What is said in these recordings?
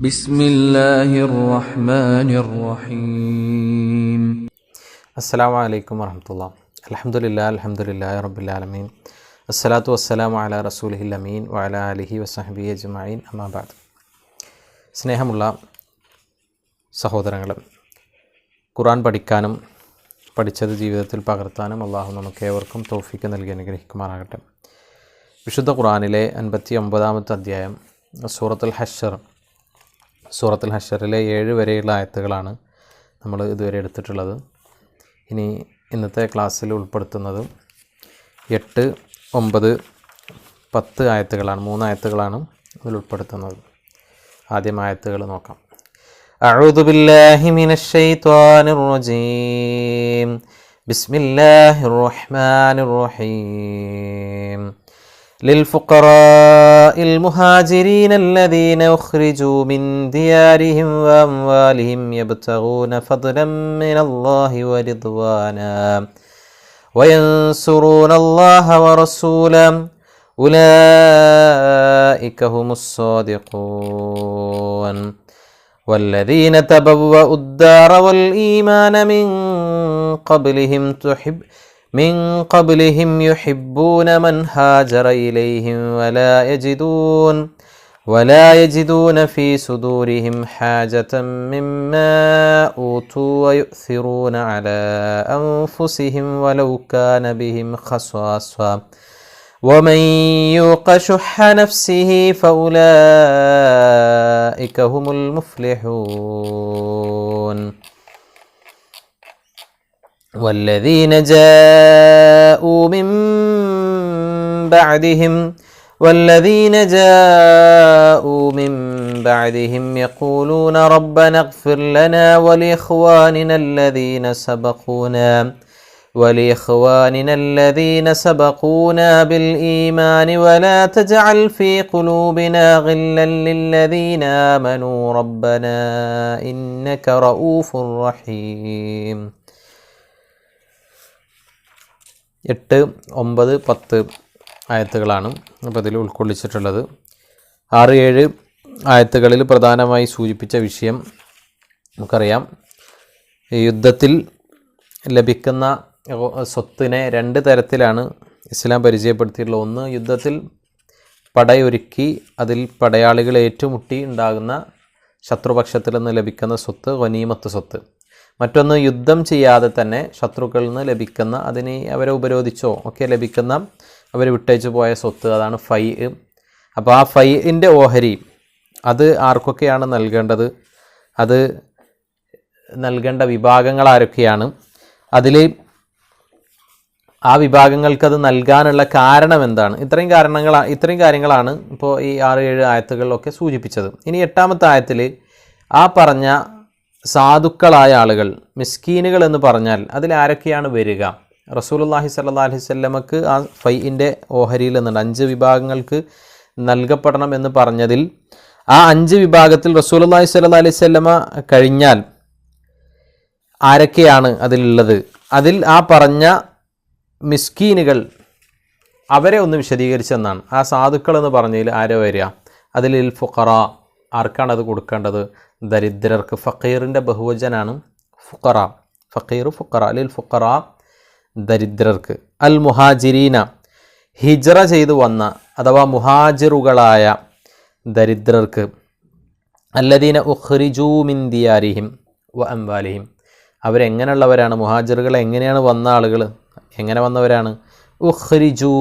بسم الله الرحمن الرحيم. അസ്സലാമു അലൈക്കും വറഹ്മത്തുള്ളാഹി. അൽഹംദുലില്ലാഹി റബ്ബിൽ ആലമീൻ. അസ്സലാത്തു വസ്സലാമു അലാ റസൂലിഹിൽ അമീൻ വഅലാ ആലിഹി വസഹ്ബിഹി അജ്മഈൻ. അമ്മാ ബഅദ്. സ്നേഹമുള്ള സഹോദരങ്ങളെ, ഖുർആൻ പഠിക്കാനും പഠിച്ചത് ജീവിതത്തിൽ പകർത്താനും അള്ളാഹു നമുക്കേവർക്കും തൗഫീഖ് നൽകി അനുഗ്രഹിക്കുമാറാകട്ടെ. വിശുദ്ധ ഖുർആനിലെ 59-ാമത്തെ അധ്യായം സൂറത്തുൽ ഹശ്റിലെ 7 വരെയുള്ള ആയത്തുകളാണ് നമ്മൾ ഇതുവരെ എടുത്തിട്ടുള്ളത്. ഇനി ഇന്നത്തെ ക്ലാസ്സിൽ ഉൾപ്പെടുത്തുന്നത് 8, 9, 10 ആയത്തുകളാണ്. 3 ആയത്തുകളാണ് ഇതിൽ ഉൾപ്പെടുത്തുന്നത്. ആദ്യം ആയത്തുകൾ നോക്കാം. അഊദു ബില്ലാഹി മിനശ് ശൈത്വാനിർ റജീം. ബിസ്മില്ലാഹിർ റഹ്മാനിർ റഹീം. للفقراء المهاجرين الذين أخرجوا من ديارهم وأموالهم يبتغون فضلا من الله ورضوانا وينصرون الله ورسوله أولئك هم الصادقون والذين تبوأوا الدار والإيمان من قبلهم يحبون من هاجر إليهم ولا يجدون في صدورهم حاجة مما أوتوا ويؤثرون على أنفسهم ولو كان بهم خصاصة ومن يوق شح نفسه فأولئك هم المفلحون. والذين جاءوا من بعدهم يقولون ربنا اغفر لنا ولإخواننا الذين سبقونا بالإيمان ولا تجعل في قلوبنا غلا للذين آمنوا ربنا إنك رؤوف رحيم. 8, 9, 10 ആയത്തുകളാണ് അപ്പോൾ ഇതിൽ ഉൾക്കൊള്ളിച്ചിട്ടുള്ളത്. 6, 7 ആയത്തുകളിൽ പ്രധാനമായി സൂചിപ്പിച്ച വിഷയം നമുക്കറിയാം. യുദ്ധത്തിൽ ലഭിക്കുന്ന സ്വത്തിനെ 2 തരത്തിലാണ് ഇസ്ലാം പരിചയപ്പെടുത്തിയിട്ടുള്ളത്. ഒന്ന്, യുദ്ധത്തിൽ പടയൊരുക്കി അതിൽ പടയാളികൾ ഏറ്റുമുട്ടി ഉണ്ടാകുന്ന ശത്രുപക്ഷത്തിൽ നിന്ന് ലഭിക്കുന്ന സ്വത്ത്, ഗനീമത്ത് സ്വത്ത്. മറ്റൊന്ന്, യുദ്ധം ചെയ്യാതെ തന്നെ ശത്രുക്കളിൽ നിന്ന് ലഭിക്കുന്ന, അതിന് അവരെ ഉപരോധിച്ചോ ഒക്കെ ലഭിക്കുന്ന, അവർ വിട്ടേച്ചു പോയ സ്വത്ത്, അതാണ് ഫൈ. അപ്പോൾ ആ ഫൈൻ്റെ ഓഹരി അത് ആർക്കൊക്കെയാണ് നൽകേണ്ടത്, അത് നൽകേണ്ട വിഭാഗങ്ങൾ ആരൊക്കെയാണ്, അതിൽ ആ വിഭാഗങ്ങൾക്കത് നൽകാനുള്ള കാരണം എന്താണ്, ഇത്രയും കാര്യങ്ങളാണ് ഇപ്പോൾ ഈ 6, 7 ആയത്തുകളിലൊക്കെ സൂചിപ്പിച്ചത്. ഇനി 8-ാമത്തെ ആയത്തിൽ ആ പറഞ്ഞ സാധുക്കളായ ആളുകൾ, മിസ്കീനുകൾ എന്ന് പറഞ്ഞാൽ അതിൽ ആരൊക്കെയാണ് വരിക? റസൂലുള്ളാഹി സ്വല്ലല്ലാഹി അലൈഹി വസല്ലമക്ക് ആ ഫൈഇൻ്റെ ഓഹരിയിൽ നിന്നുണ്ട് 5 വിഭാഗങ്ങൾക്ക് നൽകപ്പെടണം എന്ന് പറഞ്ഞതിൽ ആ 5 വിഭാഗത്തിൽ റസൂലുള്ളാഹി സ്വല്ലല്ലാഹി അലൈഹി വസല്ലമ കഴിഞ്ഞാൽ ആരൊക്കെയാണ് അതിലുള്ളത്? അതിൽ ആ പറഞ്ഞ മിസ്കീനുകൾ, അവരെ ഒന്ന് വിശദീകരിച്ചെന്നാണ്. ആ സാധുക്കൾ എന്ന് പറഞ്ഞതിൽ ആരോ വരിക? അതിൽ ഫുഖറ, ആർക്കാണ് അത് കൊടുക്കേണ്ടത്? ദരിദ്രർക്ക്. ഫഖീറിൻ്റെ ബഹുവചനാണ് ഫുഖറ. ഫുഖറ. ലിൽ ഫുഖറ, ദരിദ്രർക്ക്. അൽ മുഹാജിരീന, ഹിജ്റ ചെയ്തു വന്ന അഥവാ മുഹാജിറുകളായ ദരിദ്രർക്ക്. അല്ലദീന ഉഖ്രിജൂ മിൻ ദിയാരിഹിം വ അംവാലിഹിം, അവരെങ്ങനെയുള്ളവരാണ്? മുഹാജിറുകൾ എങ്ങനെയാണ് വന്ന ആളുകൾ? എങ്ങനെ വന്നവരാണ്? ഉഖ്രിജൂ,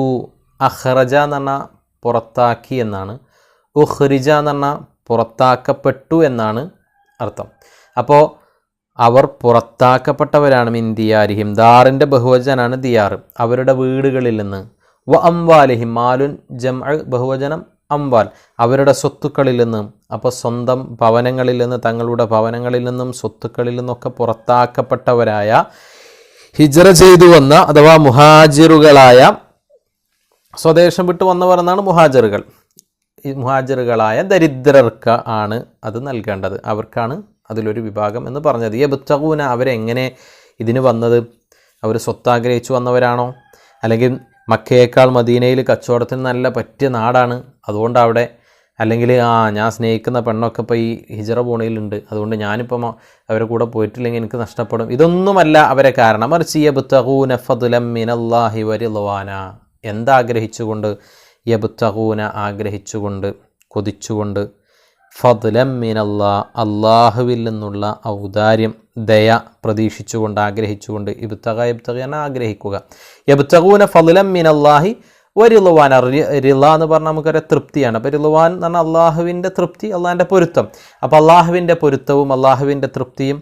അഖ്റജ എന്ന് പറഞ്ഞാൽ പുറത്താക്കി എന്നാണ്. ഉഖ്രിജ എന്ന് പറഞ്ഞാൽ പുറത്താക്കപ്പെട്ടു എന്നാണ് അർത്ഥം. അപ്പോൾ അവർ പുറത്താക്കപ്പെട്ടവരാണ്. മിൻ ദിയാരിഹിം, ദാറിൻ്റെ ബഹുവചനാണ് ദിയാർ, അവരുടെ വീടുകളിൽ നിന്ന്. വ അംവാലിഹിം, മാലുൻ ജംഅ് ബഹുവചനം അംവാൽ, അവരുടെ സ്വത്തുക്കളിൽ നിന്ന്. അപ്പോൾ സ്വന്തം ഭവനങ്ങളിൽ നിന്ന്, തങ്ങളുടെ ഭവനങ്ങളിൽ നിന്നും സ്വത്തുക്കളിൽ നിന്നൊക്കെ പുറത്താക്കപ്പെട്ടവരായ, ഹിജ്റ ചെയ്തു വന്ന അഥവാ മുഹാജിറുകളായ, സ്വദേശം വിട്ടു വന്നവർ എന്നാണ് മുഹാജിറുകൾ. ഈ മുഹാജിറുകളായ ദരിദ്രർക്ക് ആണ് അത് നൽകേണ്ടത്. അവർക്കാണ് അതിലൊരു വിഭാഗം എന്ന് പറഞ്ഞത്. യബ്തഗൂന, അവരെങ്ങനെ ഇതിന് വന്നത്? അവർ സ്വത്താഗ്രഹിച്ചു വന്നവരാണോ? അല്ലെങ്കിൽ മക്കയേക്കാൾ മദീനയിൽ കച്ചവടത്തിന് നല്ല പറ്റിയ നാടാണ്, അതുകൊണ്ട് അവിടെ അല്ലെങ്കിൽ ഞാൻ സ്നേഹിക്കുന്ന പെണ്ണൊക്കെ ഇപ്പോൾ ഈ ഹിജറ പോണയിലുണ്ട്, അതുകൊണ്ട് ഞാനിപ്പം അവരെ കൂടെ പോയിട്ടില്ലെങ്കിൽ എനിക്ക് നഷ്ടപ്പെടും. ഇതൊന്നുമല്ല അവരെ കാരണം. മറിച്ച് യബ്തഗൂന ഫദ്ലം മിനല്ലാഹി വറിദ്വാന, എന്താഗ്രഹിച്ചുകൊണ്ട്? യബ്തഗൂന ആഗ്രഹിച്ചുകൊണ്ട്, കൊതിച്ചുകൊണ്ട്, ഫദ്ലം മിനല്ലാ അള്ളാഹുവിൽ നിന്നുള്ള ഔദാര്യം, ദയ പ്രതീക്ഷിച്ചുകൊണ്ട്, ആഗ്രഹിച്ചുകൊണ്ട്. ഇബ്തഗ ആഗ്രഹിക്കുക. യബ്തഗൂന ഫദ്ലം മിനല്ലാഹി വറിദ്വാൻ. റിള എന്ന് പറഞ്ഞാൽ നമുക്കറിയാം തൃപ്തിയാണ്. അപ്പോൾ റിദ്വാൻ എന്ന് പറഞ്ഞാൽ അള്ളാഹുവിൻ്റെ തൃപ്തി, അള്ളാഹിൻ്റെ പൊരുത്തം. അപ്പോൾ അള്ളാഹുവിൻ്റെ പൊരുത്തവും അള്ളാഹുവിൻ്റെ തൃപ്തിയും,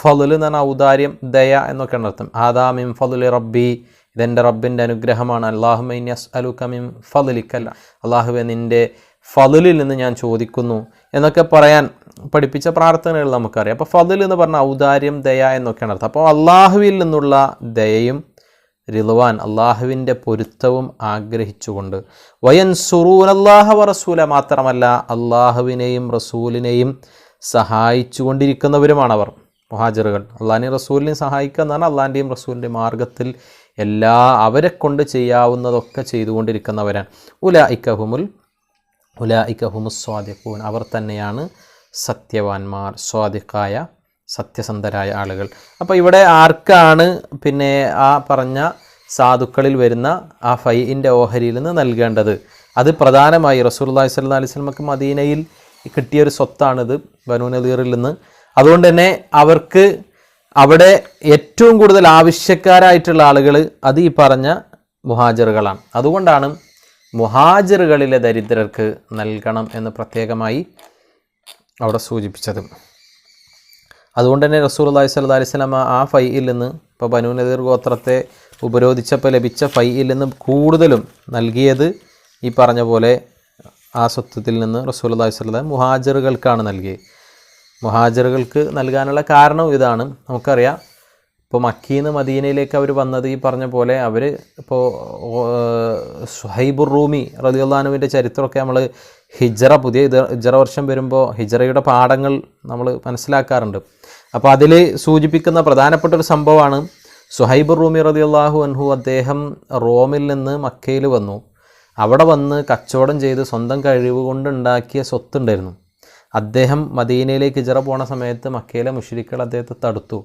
ഫദ്ൽ എന്ന് പറഞ്ഞാൽ ഔദാര്യം, ദയ എന്നൊക്കെയാണ് അർത്ഥം. ഹാദാ മിൻ ഫദ്ലി റബ്ബി, ഇതെൻ്റെ റബ്ബിൻ്റെ അനുഗ്രഹമാണ്. അല്ലാഹുമ്മ ഇന്നി അസ്അലുക മിൻ ഫദ്ലിക, അള്ളാഹുവെ നിൻ്റെ ഫദ്ലിൽ നിന്ന് ഞാൻ ചോദിക്കുന്നു എന്നൊക്കെ പറയാൻ പഠിപ്പിച്ച പ്രാർത്ഥനകൾ നമുക്കറിയാം. അപ്പോൾ ഫദ്ൽ എന്ന് പറഞ്ഞാൽ ഔദാര്യം, ദയ എന്നൊക്കെയാണ് അർത്ഥം. അപ്പോൾ അള്ളാഹുവിൽ നിന്നുള്ള ദയയും റിദ്വാൻ, അള്ളാഹുവിൻ്റെ പൊരുത്തവും ആഗ്രഹിച്ചുകൊണ്ട്. വയൻസുറൂന അല്ലാഹ വറസൂല, മാത്രമല്ല അള്ളാഹുവിനെയും റസൂലിനെയും സഹായിച്ചു കൊണ്ടിരിക്കുന്നവരുമാണവർ മുഹാജിറുകൾ. അള്ളാഹിനെയും റസൂലിനെയും സഹായിക്കുക എന്ന് പറഞ്ഞാൽ അള്ളാഹിൻ്റെയും റസൂലിൻ്റെ മാർഗത്തിൽ അവരെ കൊണ്ട് ചെയ്യാവുന്നതൊക്കെ ചെയ്തുകൊണ്ടിരിക്കുന്നവരാണ്. ഉലായിക ഹുമുസ് സ്വാദിഖൂൻ, അവർ തന്നെയാണ് സത്യവാന്മാർ, സ്വാദിഖായ സത്യസന്ധരായ ആളുകൾ. അപ്പോൾ ഇവിടെ ആർക്കാണ് പിന്നെ ആ പറഞ്ഞ സാധുക്കളിൽ വരുന്ന ആ ഫൈഇൻ്റെ ഓഹരിയിൽ നിന്ന് നൽകേണ്ടത്? അത് പ്രധാനമായി റസൂലുള്ളാഹി സ്വല്ലല്ലാഹി അലൈഹി വസല്ലമക്ക് മദീനയിൽ കിട്ടിയൊരു സ്വത്താണിത്, ബനൂ നദീറിൽ നിന്ന്. അതുകൊണ്ട് തന്നെ അവർക്ക് അവിടെ ഏറ്റവും കൂടുതൽ ആവശ്യക്കാരായിട്ടുള്ള ആളുകൾ അത് ഈ പറഞ്ഞ മുഹാജിറുകളാണ്. അതുകൊണ്ടാണ് മുഹാജിറുകളിലെ ദരിദ്രർക്ക് നൽകണം എന്ന് പ്രത്യേകമായി അവിടെ സൂചിപ്പിച്ചത്. അതുകൊണ്ട് തന്നെ റസൂലുള്ളാഹി സ്വല്ലല്ലാഹി അലൈഹി വസല്ലമ ആ ഫൈയിൽ നിന്ന്, ഇപ്പോൾ ബനൂ നദീർ ഗോത്രത്തെ ഉപരോധിച്ചപ്പോൾ ലഭിച്ച ഫൈയിൽ നിന്ന് കൂടുതലും നൽകിയത് ഈ പറഞ്ഞ പോലെ ആ സ്വത്വത്തിൽ നിന്ന് റസൂലുള്ളാഹി സ്വല്ലല്ലാഹി അലൈഹി വസല്ലം മുഹാജിറുകൾക്കാണ് നൽകിയത്. മുഹാജിറുകൾക്ക് നൽകാനുള്ള കാരണം ഇതാണ്. നമുക്കറിയാം, ഇപ്പോൾ മക്കയിൽ നിന്ന് മദീനയിലേക്ക് അവർ വന്നത് ഈ പറഞ്ഞ പോലെ അവർ ഇപ്പോൾ സുഹൈബുർ റൂമി റളിയല്ലാഹു അൻഹുവിൻ്റെ ചരിത്രമൊക്കെ നമ്മൾ പുതിയ ഹിജറ വർഷം വരുമ്പോൾ ഹിജറയുടെ പാഠങ്ങൾ നമ്മൾ മനസ്സിലാക്കാറുണ്ട്. അപ്പോൾ അതിൽ സൂചിപ്പിക്കുന്ന പ്രധാനപ്പെട്ട ഒരു സംഭവമാണ് സുഹൈബുർ റൂമി റളിയല്ലാഹു അൻഹു. അദ്ദേഹം റോമിൽ നിന്ന് മക്കയിൽ വന്നു. അവിടെ വന്ന് കച്ചവടം ചെയ്ത് സ്വന്തം കഴിവ് കൊണ്ടുണ്ടാക്കിയ സ്വത്തുണ്ടായിരുന്നു. അദ്ദേഹം മദീനയിലേക്ക് ഹിജറ പോണ സമയത്ത് മക്കയിലെ മുശ്രിക്കുകൾ അദ്ദേഹത്തെ തടുത്തു.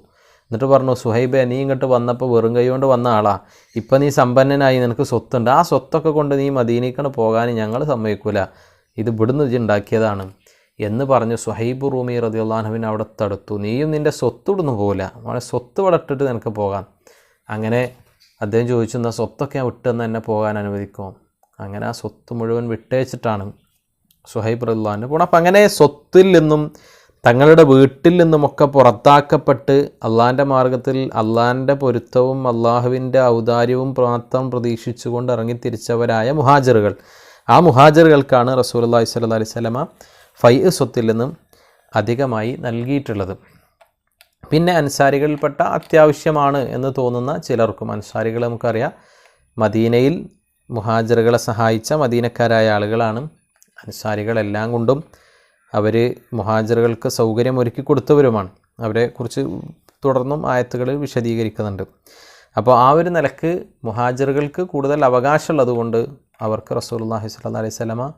എന്നിട്ട് പറഞ്ഞു, സുഹൈബെ, നീ ഇങ്ങോട്ട് വന്നപ്പോൾ വെറും കൈ കൊണ്ട് വന്ന ആളാ, ഇപ്പം നീ സമ്പന്നനായി, നിനക്ക് സ്വത്തുണ്ട്, ആ സ്വത്തൊക്കെ കൊണ്ട് നീ മദീനയ്ക്കാണ് പോകാൻ ഞങ്ങൾ സമ്മതിക്കൂല, ഇത് ഇവിടുന്ന് ഇത് ഉണ്ടാക്കിയതാണ് എന്ന് പറഞ്ഞ് സുഹൈബ് റൂമി റളിയല്ലാഹു അൻഹുവിനെ അവിടെ തടുത്തു. നീയും നിൻ്റെ സ്വത്ത് ഇവിടുന്ന് പോകില്ല, അവനെ സ്വത്ത് ഇവിടെ ഇട്ടിട്ട് നിനക്ക് പോകാം. അങ്ങനെ അദ്ദേഹം ചോദിച്ചു, എന്നാൽ സ്വത്തൊക്കെ ഞാൻ വിട്ടെന്ന് എന്നെ പോകാൻ അനുവദിക്കുമോ? അങ്ങനെ ആ സ്വത്ത് മുഴുവൻ വിട്ടേച്ചിട്ടാണ് സുഹൈബ് റളിയല്ലാഹു അൻഹു പോകണം. അപ്പം അങ്ങനെ സ്വത്തിൽ നിന്നും തങ്ങളുടെ വീട്ടിൽ നിന്നുമൊക്കെ പുറത്താക്കപ്പെട്ട് അള്ളാഹിൻ്റെ മാർഗത്തിൽ അള്ളാഹിൻ്റെ പൊരുത്തവും അള്ളാഹുവിൻ്റെ ഔദാര്യവും പ്രാർത്ഥന പ്രതീക്ഷിച്ചുകൊണ്ട് ഇറങ്ങിത്തിരിച്ചവരായ മുഹാജിറുകൾ, ആ മുഹാജിറുകൾക്കാണ് റസൂലുള്ളാഹി സ്വല്ലല്ലാഹി അലൈഹി വസല്ലമ ഫൈഅ് സ്വത്തിൽ നിന്നും അധികമായി നൽകിയിട്ടുള്ളത്. പിന്നെ അൻസാരികളിൽപ്പെട്ട അത്യാവശ്യമാണ് എന്ന് തോന്നുന്ന ചിലർക്കും, അൻസാരികൾ നമുക്കറിയാം മദീനയിൽ മുഹാജിറുകളെ സഹായിച്ച മദീനക്കാരായ ആളുകളാണ്. അൻസാരികളെല്ലാം കൊണ്ടും അവർ മുഹാജിറുകൾക്ക് സൗകര്യം ഒരുക്കി കൊടുത്തവരുമാണ്. അവരെക്കുറിച്ച് തുടർന്നും ആയത്തുകളിൽ വിശദീകരിക്കുന്നുണ്ട്. അപ്പോൾ ആ ഒരു നിലക്ക് മുഹാജിറുകൾക്ക് കൂടുതൽ അവകാശമുള്ളതുകൊണ്ട് അവർക്ക് റസൂലുള്ളാഹി സ്വല്ലല്ലാഹി അലൈഹി വസല്ലമ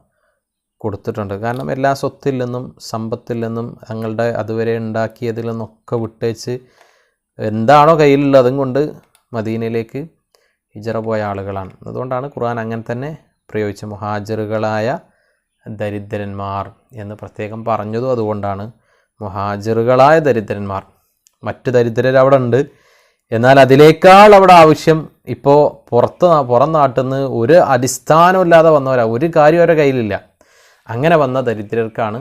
കൊടുത്തിട്ടുണ്ട്. കാരണം എല്ലാ സ്വത്തിൽ നിന്നും സമ്പത്തിൽ നിന്നും തങ്ങളുടെ അതുവരെ ഉണ്ടാക്കിയതിൽ നിന്നൊക്കെ വിട്ടേച്ച് എന്താണോ കയ്യിലുള്ളത് അതും കൊണ്ട് മദീനയിലേക്ക് ഹിജറ പോയ ആളുകളാണ്. അതുകൊണ്ടാണ് ഖുർആൻ അങ്ങനെ തന്നെ പ്രയോഗിച്ച മുഹാജിറുകളായ ദരിദ്രന്മാർ എന്ന് പ്രത്യേകം പറഞ്ഞതും അതുകൊണ്ടാണ്. മുഹാജിറുകളായ ദരിദ്രന്മാർ, മറ്റ് ദരിദ്രർ അവിടെ ഉണ്ട്, എന്നാൽ അതിനേക്കാൾ അവിടെ ആവശ്യം ഇപ്പോൾ പുറം നാട്ടിൽ നിന്ന് ഒരു അടിസ്ഥാനമില്ലാതെ വന്നവരാ, ഒരു കാര്യം അവരുടെ കയ്യിലില്ല, അങ്ങനെ വന്ന ദരിദ്രർക്കാണ്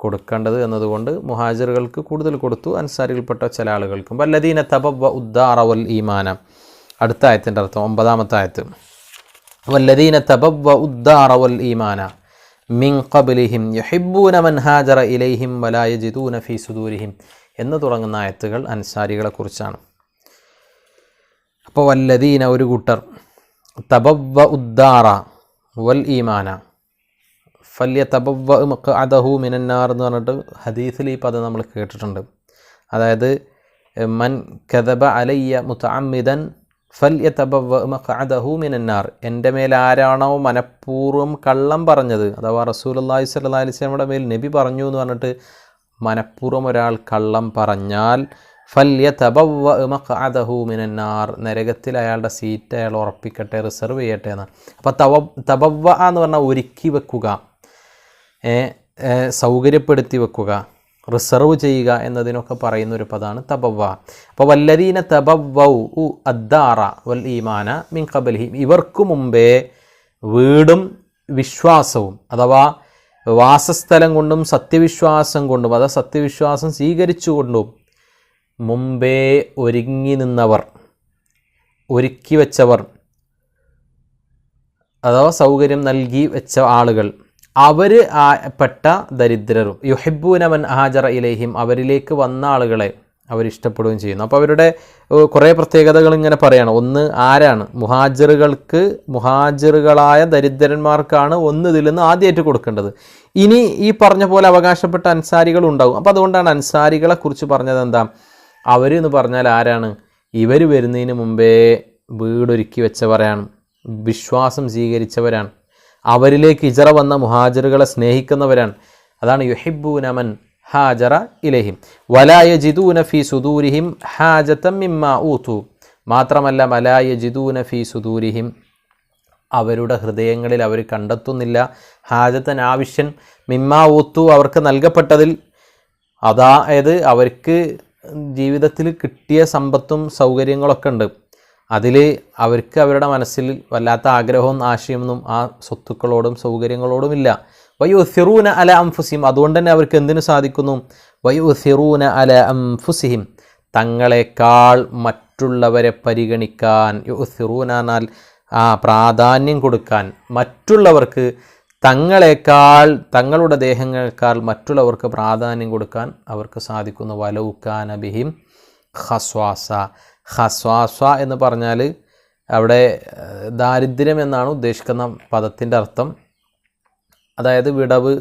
കൊടുക്കേണ്ടത് എന്നതുകൊണ്ട് മുഹാജിറുകൾക്ക് കൂടുതൽ കൊടുത്തു, അൻസാരികൾപ്പെട്ട ചില ആളുകൾക്കും. വല്ലദീന തബവ്വഉ ഉദ്ദാറ വൽ ഈമാന, അടുത്ത ആയത്തിൻ്റെ അർത്ഥം 9-ാമത്തെ ആയത്ത്. വല്ലദീന തബവ്വഉ ഉദ്ദാറ വൽ ഈമാന മിൻ ഖബ്ലിഹിം യുഹിബ്ബൂന മൻ ഹാജറ ഇലൈഹിം വലാ യജിദൂന ഫീ സുദൂരിഹിം എന്ന് തുടങ്ങുന്ന ആയത്തുകൾ അൻസാരികളെക്കുറിച്ചാണ്. അപ്പോൾ വല്ലദീന ഒരു കൂട്ടർ, തബവ്വഉ ഉദ്ദാറ വൽ ഈമാന ഫല്യതബവ്വഅ മഖ്അദഹു മിനന്നാർ എന്ന് പറഞ്ഞിട്ട് ഹദീസിൽ ഈ പദം നമ്മൾ കേട്ടിട്ടുണ്ട്. അതായത് മൻ കദബ അലയ്യ മുതഅമ്മിദൻ ഫൽയതബവ്വ മഖഅദഹു മിനന്നാർ, എൻ്റെ മേൽ ആരാണോ മനഃപൂർവ്വം കള്ളം പറഞ്ഞത്, അഥവാ റസൂലുള്ളാഹി സ്വല്ലല്ലാഹി അലൈഹി വസല്ലമയുടെ മേൽ നബി പറഞ്ഞു എന്ന് പറഞ്ഞിട്ട് മനഃപൂർവ്വം ഒരാൾ കള്ളം പറഞ്ഞാൽ ഫൽയതബവ്വ മഖഅദഹു മിനന്നാർ, നരകത്തിൽ അയാളുടെ സീറ്റ് അയാൾ ഉറപ്പിക്കട്ടെ, റിസർവ് ചെയ്യട്ടെ എന്നാണ്. അപ്പോൾ തബവ്വ എന്ന് പറഞ്ഞാൽ ഒരുക്കി വെക്കുക, സൗകര്യപ്പെടുത്തി വെക്കുക, റിസർവ് ചെയ്യുക എന്നതിനൊക്കെ പറയുന്ന ഒരു പദമാണ് തബവ്വ. അപ്പോൾ വല്ലദീന തബവ്വൗ അദ്ദാറ വൽ ഈമാന മിൻ ഖബ്ലിഹിം, ഇവർക്ക് മുമ്പേ വീടും വിശ്വാസവും അഥവാ വാസസ്ഥലം കൊണ്ടും സത്യവിശ്വാസം കൊണ്ടും അഥവാ സത്യവിശ്വാസം സ്വീകരിച്ചുകൊണ്ടും മുമ്പേ ഒരുങ്ങി നിന്നവർ, ഒരുക്കി വെച്ചവർ അഥവാ സൗകര്യം നൽകി വെച്ച ആളുകൾ, അവർ പെട്ട ദരിദ്രരും യുഹിബ്ബൂന മൻ ഹാജറ ഇലൈഹിം, അവരിലേക്ക് വന്ന ആളുകളെ അവരിഷ്ടപ്പെടുകയും ചെയ്യുന്നു. അപ്പോൾ അവരുടെ കുറേ പ്രത്യേകതകൾ ഇങ്ങനെ പറയാണ്. ഒന്ന്, ആരാണ് മുഹാജിറുകളായ ദരിദ്രന്മാർക്കാണ് ഒന്ന് ഇതിൽ നിന്ന് ആദ്യമായിട്ട് കൊടുക്കേണ്ടത്. ഇനി ഈ പറഞ്ഞ പോലെ അവകാശപ്പെട്ട അൻസാരികൾ ഉണ്ടാകും. അപ്പോൾ അതുകൊണ്ടാണ് അൻസാരികളെ കുറിച്ച് പറഞ്ഞത്. എന്താ അവർ എന്ന് പറഞ്ഞാൽ ആരാണ്? ഇവർ വരുന്നതിന് മുമ്പേ വീടൊരുക്കി വെച്ചവരാണ്, വിശ്വാസം സ്വീകരിച്ചവരാണ്, അവരിലേക്ക് ഹിജറ വന്ന മുഹാജിറുകളെ സ്നേഹിക്കുന്നവരാണ്. അതാണ് യുഹിബ്ബൂന മൻ ഹാജറ ഇലൈഹിം വലാ യജിദൂന ഫീ സുദൂരിഹിം ഹാജതൻ മിമ്മാ ഊതു, മാത്രമല്ല വലാ യജിദൂന ഫീ സുദൂരിഹിം, അവരുടെ ഹൃദയങ്ങളിൽ അവർ കണ്ടെത്തുന്നില്ല ഹാജത്തൻ, ആവശ്യം, മിമ്മാ ഊതു, അവർക്ക് നൽകപ്പെട്ടതിൽ, അതായത് അവർക്ക് ജീവിതത്തിൽ കിട്ടിയ സമ്പത്തും സൗകര്യങ്ങളൊക്കെ ഉണ്ട്, അതിൽ അവർക്ക് അവരുടെ മനസ്സിൽ വല്ലാത്ത ആഗ്രഹവും ആശയമൊന്നും ആ സ്വത്തുക്കളോടും സൗകര്യങ്ങളോടുമില്ല. വയുസിറൂന അല അംഫുസിഹിം, അതുകൊണ്ട് തന്നെ അവർക്ക് എന്തിനു സാധിക്കുന്നു? വയുസിറൂന അല അംഫുസിഹിം, തങ്ങളെക്കാൾ മറ്റുള്ളവരെ പരിഗണിക്കാൻ, യുസിറൂന എന്നാൽ പ്രാധാന്യം കൊടുക്കാൻ, മറ്റുള്ളവർക്ക് തങ്ങളെക്കാൾ, തങ്ങളുടെ ദേഹങ്ങളെക്കാൾ മറ്റുള്ളവർക്ക് പ്രാധാന്യം കൊടുക്കാൻ അവർക്ക് സാധിക്കുന്നു. വലൗകാന ബിഹിം ഖസ്വാസ, ഖസ്വാസ എന്ന് പറഞ്ഞാൽ അവിടെ ദാരിദ്ര്യം എന്നാണ് ഉദ്ദേശിക്കുന്ന പദത്തിൻ്റെ അർത്ഥം. അതായത് വിടവ്,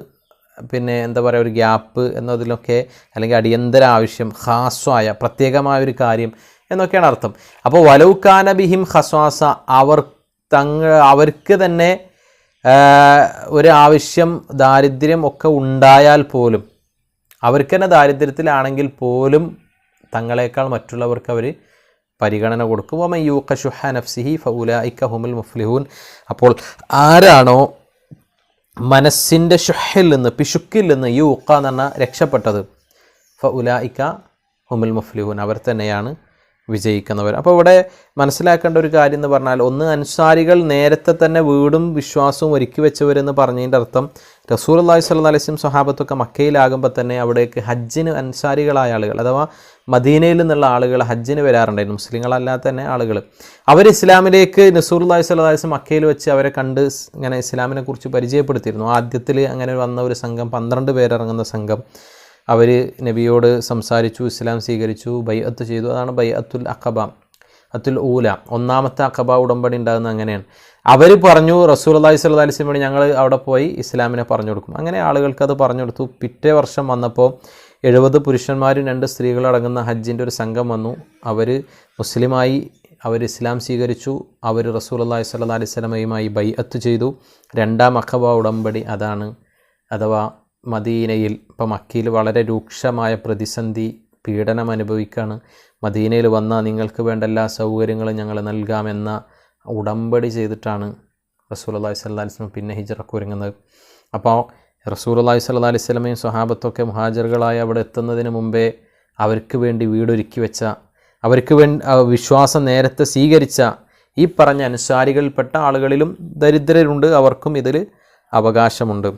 പിന്നെ എന്താ പറയുക, ഒരു ഗ്യാപ്പ് എന്നതിലൊക്കെ, അല്ലെങ്കിൽ അടിയന്തര ആവശ്യം, ഖാസ്വായ പ്രത്യേകമായൊരു കാര്യം എന്നൊക്കെയാണ് അർത്ഥം. അപ്പോൾ വലൗകാന ബിഹിം ഖസ്വാസ, അവർക്ക് തന്നെ ഒരു ആവശ്യം, ദാരിദ്ര്യം ഒക്കെ ഉണ്ടായാൽ പോലും, അവർക്ക് തന്നെ ദാരിദ്ര്യത്തിലാണെങ്കിൽ പോലും തങ്ങളെക്കാൾ മറ്റുള്ളവർക്ക് അവർ പരിഗണന കൊടുക്കും. വമൻ യൂഖ ശുഹ നഫ്സിഹി ഫഉലൈക ഹുമുൽ മുഫ്ലിഹൂൻ, അപ്പോൾ ആരാണോ മനസ്സിൻ്റെ ഷുഹിൽ നിന്ന്, പിശുക്കിൽ നിന്ന്, യൂഖ എന്ന് പറഞ്ഞാൽ രക്ഷപ്പെട്ടത്, ഫഉലൈക ഹുമുൽ മുഫ്ലിഹൂൻ, അവർ തന്നെയാണ് വിജയിക്കുന്നവർ. അപ്പോൾ ഇവിടെ മനസ്സിലാക്കേണ്ട ഒരു കാര്യം എന്ന് പറഞ്ഞാൽ, ഒന്ന്, അൻസാരികൾ നേരത്തെ തന്നെ വീടും വിശ്വാസവും ഒരുക്കി വെച്ചവരെന്ന് പറഞ്ഞതിൻ്റെ അർത്ഥം റസൂലുള്ളാഹി സ്വല്ലല്ലാഹി അലൈഹി വസല്ലം സ്വഹാബത്തൊക്കെ മക്കയിലാകുമ്പോൾ തന്നെ അവിടേക്ക് ഹജ്ജിന് അൻസാരികളായ ആളുകൾ, അഥവാ മദീനയിൽ നിന്നുള്ള ആളുകൾ ഹജ്ജിന് വരാറുണ്ടായിരുന്നു, മുസ്ലിങ്ങളല്ലാത്ത തന്നെ ആളുകൾ. അവർ ഇസ്ലാമിലേക്ക് റസൂലുള്ളാഹി സ്വല്ലല്ലാഹി അലൈഹി വസല്ലം മക്കയിൽ വെച്ച് അവരെ കണ്ട് ഇങ്ങനെ ഇസ്ലാമിനെ കുറിച്ച് പരിചയപ്പെടുത്തിയിരുന്നു. ആദ്യത്തിൽ അങ്ങനെ വന്ന ഒരു സംഘം, 12 പേരടങ്ങുന്ന സംഘം, അവർ നബിയോട് സംസാരിച്ചു, ഇസ്ലാം സ്വീകരിച്ചു, ബൈഅത്ത് ചെയ്തു. അതാണ് ബൈഅത്തുൽ അഖബ, അത്തുൽ ഊല, ഒന്നാമത്തെ അഖബ ഉടമ്പടി ഉണ്ടാകുന്നത് അങ്ങനെയാണ്. അവർ പറഞ്ഞു റസൂലുള്ളാഹി സ്വല്ലല്ലാഹി അലൈഹി വസല്ലം, ഞങ്ങൾ അവിടെ പോയി ഇസ്ലാമിനെ പറഞ്ഞു കൊടുക്കും. അങ്ങനെ ആളുകൾക്ക് അത് പറഞ്ഞു കൊടുത്തു. പിറ്റേ വർഷം വന്നപ്പോൾ 70 പുരുഷന്മാരും 2 സ്ത്രീകളടങ്ങുന്ന ഹജ്ജിൻ്റെ ഒരു സംഘം വന്നു. അവർ മുസ്ലിമായി, അവർ ഇസ്ലാം സ്വീകരിച്ചു, അവർ റസൂലുള്ളാഹി സ്വല്ലല്ലാഹി അലൈഹി വസല്ലമയുമായി ബൈഅത്ത് ചെയ്തു. രണ്ടാം അഖബ ഉടമ്പടി അതാണ്. അഥവാ മദീനയിൽ, ഇപ്പോൾ മക്കയിൽ വളരെ രൂക്ഷമായ പ്രതിസന്ധി, പീഡനം അനുഭവിക്കുകയാണ്. മദീനയിൽ വന്നാൽ നിങ്ങൾക്ക് വേണ്ട എല്ലാ സൗകര്യങ്ങളും ഞങ്ങൾ നൽകാമെന്ന ഉടമ്പടി ചെയ്തിട്ടാണ് റസൂലുള്ളാഹി സ്വല്ലല്ലാഹി അലൈഹി വസല്ലം പിന്നെ ഹിജ്റക്ക് ഒരുങ്ങുന്നത്. അപ്പോൾ റസൂലുള്ളാഹി സ്വല്ലല്ലാഹി അലൈഹി വസല്ലമയും സ്വഹാബത്തൊക്കെ മുഹാജിറുകളായി അവിടെ എത്തുന്നതിന് മുമ്പേ അവർക്ക് വേണ്ടി വീടൊരുക്കി വെച്ച, അവർക്ക് വേണ്ടി വിശ്വാസം നേരത്തെ സ്വീകരിച്ച ഈ പറഞ്ഞ അൻസാരികളിൽപ്പെട്ട ആളുകളിലും ദരിദ്രരുണ്ട്, അവർക്കും ഇതിൽ അവകാശമുണ്ട്.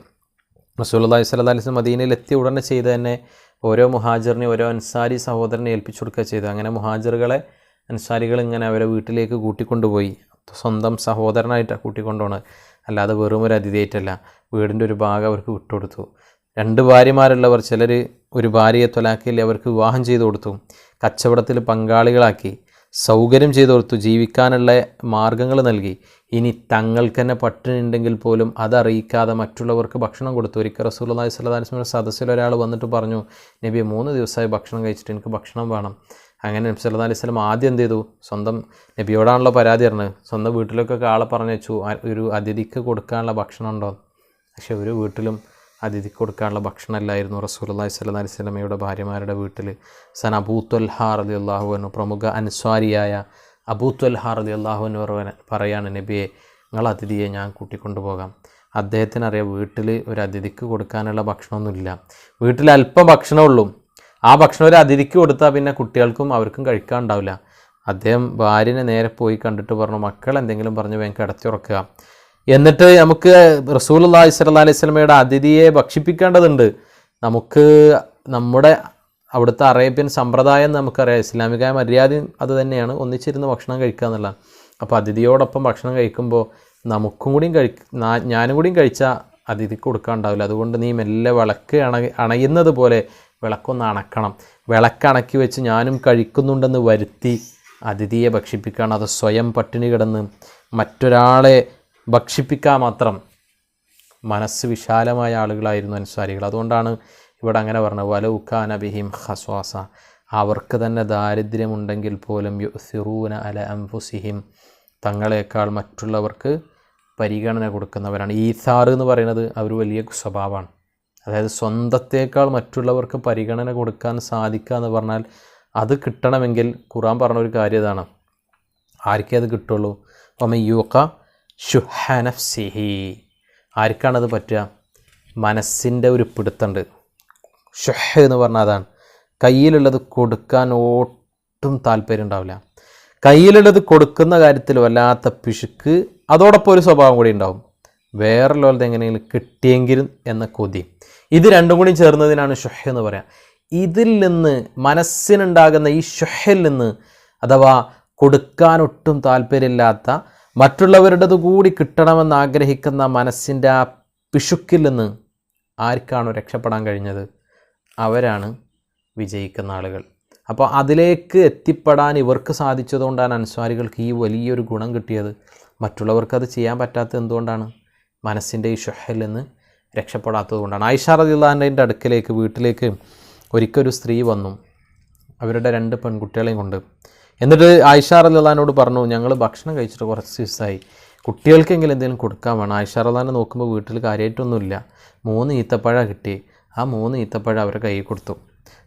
റസൂലുള്ളാഹി സ്വല്ലല്ലാഹി അലൈഹി വസല്ലം മദീനയിൽ എത്തിയ ഉടനെ ചെയ്ത് തന്നെ ഓരോ മുഹാജിറിനെ ഓരോ അൻസാരി സഹോദരനെ ഏൽപ്പിച്ചു കൊടുക്കുക ചെയ്തു. അങ്ങനെ മുഹാജിറുകളെ അൻസാരികൾ ഇങ്ങനെ അവരെ വീട്ടിലേക്ക് കൂട്ടിക്കൊണ്ടുപോയി. സ്വന്തം സഹോദരനായിട്ടാണ് കൂട്ടിക്കൊണ്ടുപോകണത്, അല്ലാതെ വെറും ഒരു അതിഥിയായിട്ടല്ല. വീടിൻ്റെ ഒരു ഭാഗം അവർക്ക് വിട്ടുകൊടുത്തു. 2 ഭാര്യമാരുള്ളവർ, ചിലർ ഒരു ഭാര്യയെ തൊലാക്കിയിൽ അവർക്ക് വിവാഹം ചെയ്തു കൊടുത്തു. കച്ചവടത്തിൽ പങ്കാളികളാക്കി, സൗകര്യം ചെയ്തു കൊടുത്തു, ജീവിക്കാനുള്ള മാർഗങ്ങൾ നൽകി. ഇനി തങ്ങൾക്ക് തന്നെ പട്ടിണി ഉണ്ടെങ്കിൽ പോലും അതറിയിക്കാതെ മറ്റുള്ളവർക്ക് ഭക്ഷണം കൊടുത്തു. ഒരിക്കൽ റസൂലുള്ളാഹി സ്വല്ലല്ലാഹി അലൈഹി വസല്ലം സദസ്സിൽ ഒരാൾ വന്നിട്ട് പറഞ്ഞു, നബി 3 ദിവസമായി ഭക്ഷണം കഴിച്ചിട്ട് എനിക്ക് ഭക്ഷണം വേണം. അങ്ങനെ നബി സല്ലല്ലാഹു അലൈഹി വസല്ലം ആദ്യം എന്ത് ചെയ്തു? സ്വന്തം നബിയോടാണല്ലോ പരാതി പറഞ്ഞത്. സ്വന്തം വീട്ടിലൊക്കെ ആളെ പറഞ്ഞു വെച്ചു ഒരു അതിഥിക്ക് കൊടുക്കാനുള്ള ഭക്ഷണം ഉണ്ടോ. പക്ഷെ ഒരു വീട്ടിലും അതിഥിക്ക് കൊടുക്കാനുള്ള ഭക്ഷണമല്ലായിരുന്നു റസൂലുള്ളാഹി സ്വല്ലല്ലാഹു അലൈഹി വസല്ലമയുടെ ഭാര്യമാരുടെ വീട്ടിൽ. അബൂ ത്വൽഹാ റളിയല്ലാഹു അൻഹു, പ്രമുഖ അൻസ്വാരിയായ അബൂ ത്വൽഹാ റളിയല്ലാഹു അൻഹു പറയാണ്, നബിയെ നിങ്ങൾ അതിഥിയെ ഞാൻ കൂട്ടിക്കൊണ്ടുപോകാം. അദ്ദേഹത്തിനറിയാം വീട്ടിൽ ഒരു അതിഥിക്ക് കൊടുക്കാനുള്ള ഭക്ഷണമൊന്നുമില്ല, വീട്ടിൽ അല്പം ഭക്ഷണമുള്ളൂ. ആ ഭക്ഷണം ഒരു അതിഥിക്ക് കൊടുത്താൽ പിന്നെ കുട്ടികൾക്കും അവർക്കും കഴിക്കാൻ ഉണ്ടാവില്ല. അദ്ദേഹം ഭാര്യനെ നേരെ പോയി കണ്ടിട്ട് പറഞ്ഞു, മക്കൾ എന്തെങ്കിലും പറഞ്ഞ് വേഗം കിടത്തിയുറക്കുക, എന്നിട്ട് നമുക്ക് റസൂലുള്ളാഹി സ്വല്ലല്ലാഹു അലൈഹി വസല്ലമയുടെ അതിഥിയെ ഭക്ഷിപ്പിക്കേണ്ടതുണ്ട്. നമുക്ക് നമ്മുടെ അവിടുത്തെ അറേബ്യൻ സമ്പ്രദായം നമുക്കറിയാം, ഇസ്ലാമികമായ മര്യാദയും അത് തന്നെയാണ്, ഒന്നിച്ചിരുന്ന് ഭക്ഷണം കഴിക്കുക എന്നുള്ളത്. അപ്പോൾ അതിഥിയോടൊപ്പം ഭക്ഷണം കഴിക്കുമ്പോൾ നമുക്കും കൂടിയും ഞാനും കൂടിയും കഴിച്ചാൽ അതിഥിക്ക് കൊടുക്കാനുണ്ടാവില്ല. അതുകൊണ്ട് നീ മെല്ലെ വിളക്ക് അണയുന്നത് പോലെ വിളക്കൊന്ന് അണക്കണം. വിളക്കണക്കി വെച്ച് ഞാനും കഴിക്കുന്നുണ്ടെന്ന് വരുത്തി അതിഥിയെ ഭക്ഷിപ്പിക്കുകയാണ്. അത് സ്വയം പട്ടിണി കിടന്ന് മറ്റൊരാളെ ഭക്ഷിപ്പിക്കാൻ മാത്രം മനസ്സ് വിശാലമായ ആളുകളായിരുന്നു അൻസാരികൾ. അതുകൊണ്ടാണ് ഇവിടെ അങ്ങനെ പറഞ്ഞത്, വലൗകാന ബിഹിം ഖസ്വാസ, അവർക്ക് തന്നെ ദാരിദ്ര്യമുണ്ടെങ്കിൽ പോലും യുസിറൂന അല അൻഫുസിഹിം, തങ്ങളെക്കാൾ മറ്റുള്ളവർക്ക് പരിഗണന കൊടുക്കുന്നവരാണ്. ഈസാർ എന്ന് പറയുന്നത് അവർ വലിയ സ്വഭാവമാണ്. അതായത് സ്വന്തത്തേക്കാൾ മറ്റുള്ളവർക്ക് പരിഗണന കൊടുക്കാൻ സാധിക്കുക എന്ന് പറഞ്ഞാൽ അത് കിട്ടണമെങ്കിൽ ഖുർആൻ പറഞ്ഞൊരു കാര്യം ഇതാണ്, ആർക്കേ അത് കിട്ടുള്ളൂ. വമയ്യൂഖ ശുഹ നഫ്സിഹി, ആർക്കാണത് പറ്റുക? മനസ്സിൻ്റെ ഒരു പിടുത്തുണ്ട്. ഷുഹ് എന്ന് പറഞ്ഞാൽ അതാണ്, കയ്യിലുള്ളത് കൊടുക്കാൻ ഒട്ടും താല്പര്യം ഉണ്ടാവില്ല. കയ്യിലുള്ളത് കൊടുക്കുന്ന കാര്യത്തിൽ വല്ലാത്ത പിശുക്ക്, അതോടൊപ്പം ഒരു സ്വഭാവം കൂടി ഉണ്ടാവും, വേറെയുള്ളത് എങ്ങനെയെങ്കിലും കിട്ടിയെങ്കിലും എന്ന കൊതി. ഇത് രണ്ടും കൂടി ചേർന്നതിനാണ് ഷുഹ് എന്ന് പറയാം. ഇതിൽ നിന്ന് മനസ്സിനുണ്ടാകുന്ന ഈ ഷുഹിൽ നിന്ന്, അഥവാ കൊടുക്കാനൊട്ടും താല്പര്യമില്ലാത്ത മറ്റുള്ളവരുടേത് കൂടി കിട്ടണമെന്ന് ആഗ്രഹിക്കുന്ന മനസ്സിൻ്റെ ആ പിശുക്കിൽ നിന്ന് ആർക്കാണോ രക്ഷപ്പെടാൻ കഴിഞ്ഞത് അവരാണ് വിജയിക്കുന്ന ആളുകൾ. അപ്പോൾ അതിലേക്ക് എത്തിപ്പെടാൻ ഇവർക്ക് സാധിച്ചതുകൊണ്ടാണ് അൻസ്വാരികൾക്ക് ഈ വലിയൊരു ഗുണം കിട്ടിയത്. മറ്റുള്ളവർക്കത് ചെയ്യാൻ പറ്റാത്തത് എന്തുകൊണ്ടാണ്? മനസ്സിൻ്റെ ഈ ഷുഹിൽ നിന്ന് രക്ഷപ്പെടാത്തത് കൊണ്ടാണ്. ആയിഷ റളിയല്ലാഹു അൻഹയുടെ അടുക്കലേക്ക് വീട്ടിലേക്ക് ഒരിക്കലൊരു സ്ത്രീ വന്നു, അവരുടെ 2 പെൺകുട്ടികളെയും കൊണ്ട്. എന്നിട്ട് ആയിഷ റളിയല്ലാഹു അൻഹയോട് പറഞ്ഞു, ഞങ്ങൾ ഭക്ഷണം കഴിച്ചിട്ട് കുറച്ച് ദിവസമായി, കുട്ടികൾക്കെങ്കിലും എന്തെങ്കിലും കൊടുക്കാൻ വേണം. ആയിഷ റളിയല്ലാഹു അൻഹ നോക്കുമ്പോൾ വീട്ടിൽ കാര്യമായിട്ടൊന്നുമില്ല, 3 ഈത്തപ്പഴം കിട്ടി. ആ 3 ഈത്തപ്പഴം അവരെ കയ്യിൽ കൊടുത്തു.